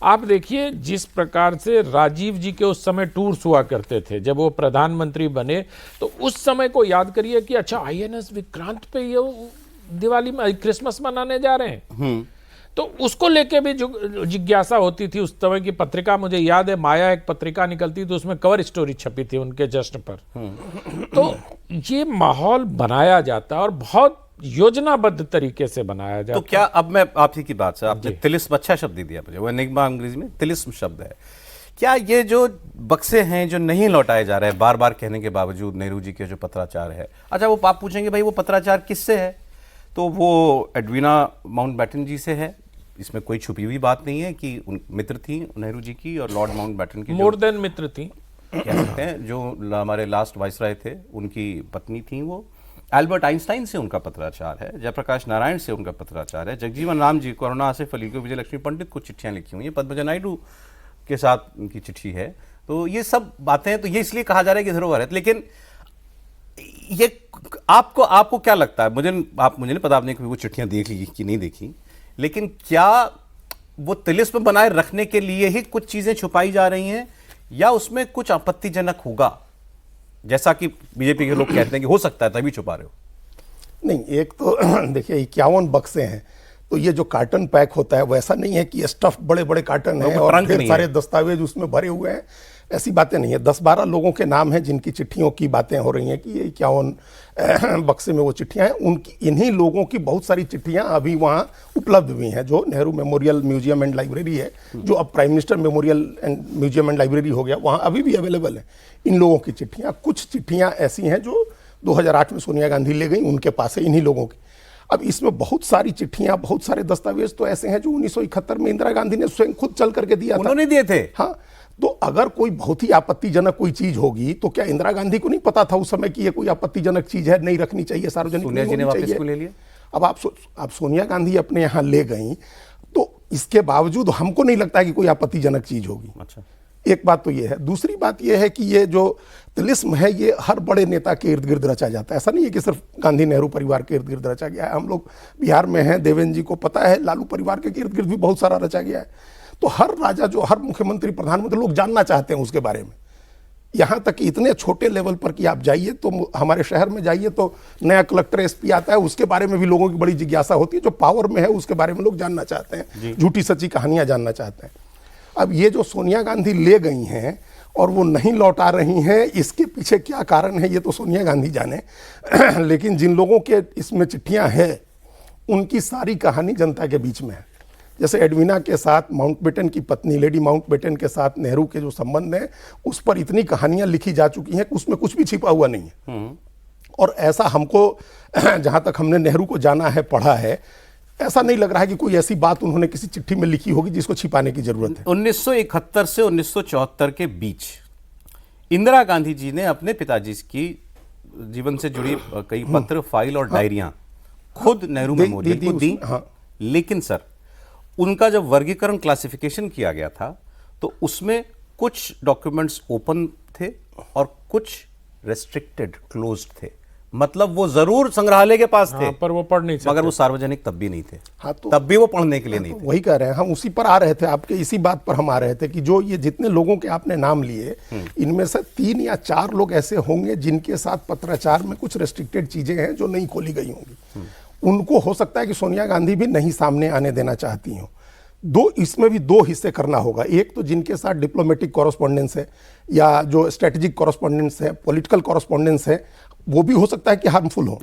आप देखिए जिस प्रकार से राजीव जी के उस समय टूर्स हुआ करते थे, जब वो प्रधानमंत्री बने तो उस समय को याद करिए कि अच्छा आईएनएस विक्रांत पे ये दिवाली में क्रिसमस मनाने जा रहे हैं। तो उसको लेके भी जो जिज्ञासा होती थी उस समय की पत्रिका, मुझे याद है माया एक पत्रिका निकलती तो उसमें कवर स्टोरी छपी थी उनके जश्न पर। तो ये माहौल बनाया जाता और बहुत योजनाबद्ध तरीके से बनाया जाता। तो क्या, अब मैं आप ही की बात से, आपने तिलिस्म, अच्छा शब्द दिया मुझे, वो एनिग्मा अंग्रेजी में तिलिस्म शब्द है। क्या ये जो बक्से हैं जो नहीं लौटाए जा रहे हैं बार बार कहने के बावजूद, नेहरू जी के जो पत्राचार है, अच्छा वो आप पूछेंगे भाई वो पत्राचार किससे है, तो वो एडवीना माउंटबेटन जी से है। इसमें कोई छुपी हुई बात नहीं है कि मित्र थी नेहरू जी की और लॉर्ड माउंटबेटन की, मोर देन मित्र थी कह सकते हैं, जो हमारे लास्ट वाइसराय थे उनकी पत्नी थी वो। एल्बर्ट आइंस्टाइन से उनका पत्राचार है, जयप्रकाश नारायण से उनका पत्राचार है, जगजीवन राम जी, करुणा आसिफ अली को, विजयलक्ष्मी पंडित को चिट्ठियां लिखी हुई हैं, पद्मजा नायडू के साथ उनकी चिट्ठी है। तो ये सब बातें, तो ये इसलिए कहा जा रहा है कि धरोहर है। लेकिन ये आपको क्या लगता है, मुझे नहीं पता आपने कभी वो चिट्ठियां देख ली कि नहीं देखी, लेकिन क्या वो तिलिस्म बनाए रखने के लिए ही कुछ चीजें छुपाई जा रही हैं या उसमें कुछ आपत्तिजनक होगा, जैसा कि बीजेपी के लोग कहते हैं कि हो सकता है तभी छुपा रहे हो? नहीं, एक तो देखिए 51 बक्से हैं, तो ये जो कार्टन पैक होता है वैसा नहीं है कि स्टफ बड़े बड़े कार्टन है और ढेर सारे दस्तावेज उसमें भरे हुए हैं, ऐसी बातें नहीं है। 10-12 लोगों के नाम हैं जिनकी चिट्ठियों की बातें हो रही हैं कि ये 51 बक्से में वो चिट्ठियां हैं। उनकी, इन्हीं लोगों की बहुत सारी चिट्ठियां अभी वहां उपलब्ध भी हैं, जो Nehru memorial museum and library है, जो अब prime minister memorial and museum and library हो गया, वहां अभी भी अवेलेबल है इन लोगों की चिट्ठियां। कुछ चिट्ठियां ऐसी हैं जो 2008 में सोनिया गांधी ले गई, उनके पास है इन्हीं लोगों की। अब इसमें बहुत सारी चिट्ठियां, बहुत सारे दस्तावेज तो ऐसे हैं जो 1971 में इंदिरा गांधी ने स्वयं खुद चल करके दिया था। उन्होंने दिए थे। हाँ, तो अगर कोई बहुत ही आपत्तिजनक कोई चीज होगी तो क्या इंदिरा गांधी को नहीं पता था उस समय कि ये कोई आपत्तिजनक चीज है, नहीं रखनी चाहिए, सार्वजनिक सोनिया जी ने वापस क्यों ले लिया? अब आप सोनिया गांधी अपने यहाँ ले गई, तो इसके बावजूद हमको नहीं लगता है कि कोई आपत्तिजनक चीज होगी। अच्छा, एक बात तो ये है। दूसरी बात ये है कि ये जो तिलिस्म है ये हर बड़े नेता के इर्द गिर्द रचा जाता है, ऐसा नहीं है कि सिर्फ गांधी नेहरू परिवार के इर्द गिर्द रचा गया है। हम लोग बिहार में हैं, देवेंद्र जी को पता है, लालू परिवार के इर्द गिर्द भी बहुत सारा रचा गया है। तो हर राजा, जो हर मुख्यमंत्री, प्रधानमंत्री, लोग जानना चाहते हैं उसके बारे में। यहाँ तक कि इतने छोटे लेवल पर कि आप जाइए तो हमारे शहर में जाइए तो नया कलेक्टर एसपी आता है, उसके बारे में भी लोगों की बड़ी जिज्ञासा होती है। जो पावर में है उसके बारे में लोग जानना चाहते हैं, झूठी सच्ची कहानियां जानना चाहते हैं। अब ये जो सोनिया गांधी ले गई हैं और वो नहीं लौटा रही हैं, इसके पीछे क्या कारण है ये तो सोनिया गांधी जाने। लेकिन जिन लोगों के इसमें चिट्ठियां हैं उनकी सारी कहानी जनता के बीच में है। जैसे एडवीना के साथ माउंटबेटन की पत्नी लेडी माउंटबेटन के साथ नेहरू के जो संबंध हैं, उस पर इतनी कहानियां लिखी जा चुकी हैं कि उसमें कुछ भी छिपा हुआ नहीं है। और ऐसा हमको, जहां तक हमने नेहरू को जाना है, पढ़ा है, ऐसा नहीं लग रहा है कि कोई ऐसी बात उन्होंने किसी चिट्ठी में लिखी होगी जिसको छिपाने की जरूरत है। 1971 से 1974 के बीच इंदिरा गांधी जी ने अपने पिताजी की जीवन से जुड़ी कई पत्र, फाइल और डायरियां खुद नेहरू मेमोरियल को दी। लेकिन सर, उनका जब वर्गीकरण, क्लासिफिकेशन किया गया था तो उसमें कुछ डॉक्यूमेंट्स ओपन थे और कुछ रेस्ट्रिक्टेड, क्लोज्ड थे। मतलब वो जरूर संग्रहालय के पास थे, पर वो पढ़ नहीं सकते, मगर वो सार्वजनिक तब भी नहीं थे। हाँ, तो तब भी वो पढ़ने के लिए नहीं थे। वही कह रहे हैं, हम उसी पर आ रहे थे, आपके इसी बात पर हम आ रहे थे कि जो ये जितने लोगों के आपने नाम लिए, इनमें से 3 या 4 लोग ऐसे होंगे जिनके साथ पत्राचार में कुछ रेस्ट्रिक्टेड चीजें हैं जो नहीं खोली गई होंगी। उनको हो सकता है कि सोनिया गांधी भी नहीं सामने आने देना चाहती हो। इसमें भी 2 हिस्से करना होगा। एक तो जिनके साथ डिप्लोमेटिक कॉरेस्पॉन्डेंस है या जो स्ट्रेटेजिक कॉरेस्पॉन्डेंस है, पॉलिटिकल कॉरेस्पॉन्डेंस है, वो भी हो सकता है कि हार्मफुल हो।